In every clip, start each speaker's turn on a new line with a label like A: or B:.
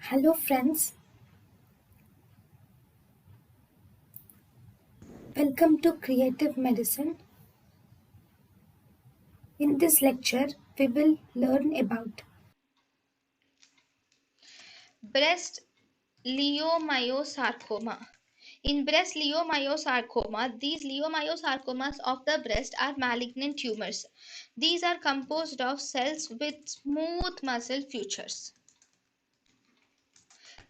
A: Hello, friends. Welcome to Creative Medicine. In this lecture, we will learn about
B: Breast Leiomyosarcoma. In breast leiomyosarcoma, these leiomyosarcomas of the breast are malignant tumors. These are composed of cells with smooth muscle features.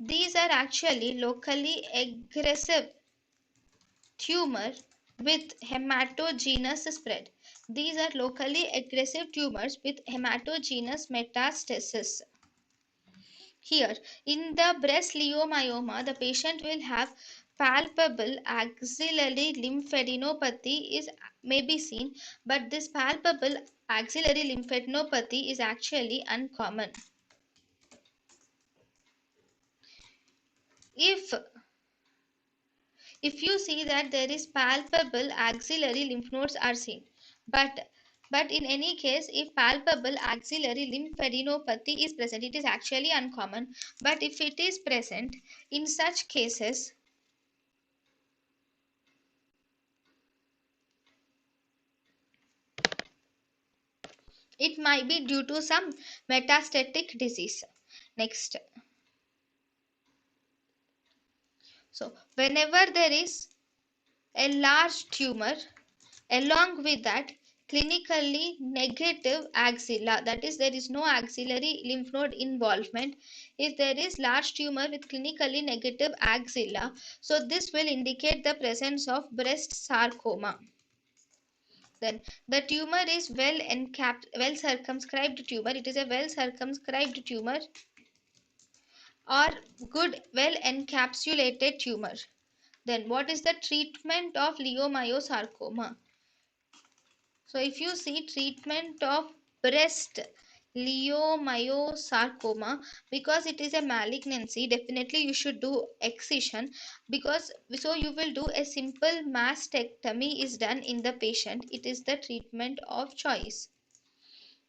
B: These are actually locally aggressive tumor with hematogenous spread. These are locally aggressive tumors with hematogenous metastasis. Here, in the breast leiomyoma, the patient will have palpable axillary lymphadenopathy is may be seen, but this palpable axillary lymphadenopathy is actually uncommon. If if you see that there is palpable axillary lymph nodes are seen, but in any case, if palpable axillary lymphadenopathy is present, it is actually uncommon. But if it is present, in such cases, it might be due to some metastatic disease. Next, so whenever there is a large tumor, along with that clinically negative axilla, that is there is no axillary lymph node involvement. If there is large tumor with clinically negative axilla, so this will indicate the presence of breast sarcoma. Then the tumor is well circumscribed tumor. It is a well circumscribed tumor or good well encapsulated tumor. Then what is the treatment of leiomyosarcoma? So if you see treatment of breast leiomyosarcoma, because it is a malignancy, definitely you should do excision, because so you will do a simple mastectomy is done in the patient. It is the treatment of choice,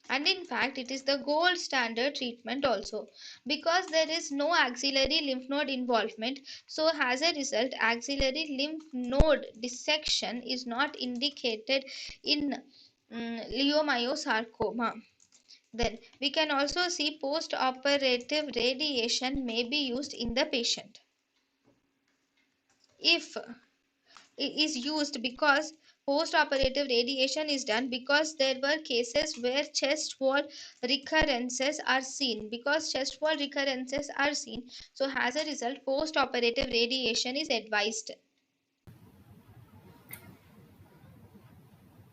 B: and in fact it is the gold standard treatment also, because there is no axillary lymph node involvement. So as a result, axillary lymph node dissection is not indicated in leiomyosarcoma. Then we can also see post-operative radiation may be used in the patient. If is used because post-operative radiation is done because there were cases where chest wall recurrences are seen, so as a result post-operative radiation is advised.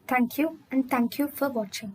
A: thank you and thank you for watching.